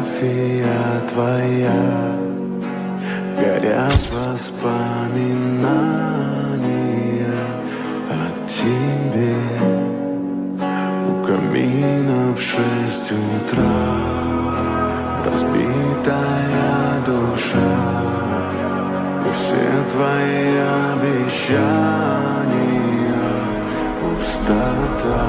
фотография твоя, горят воспоминания о тебе. У камина в 6 утра разбитая душа, и все твои обещания пустота.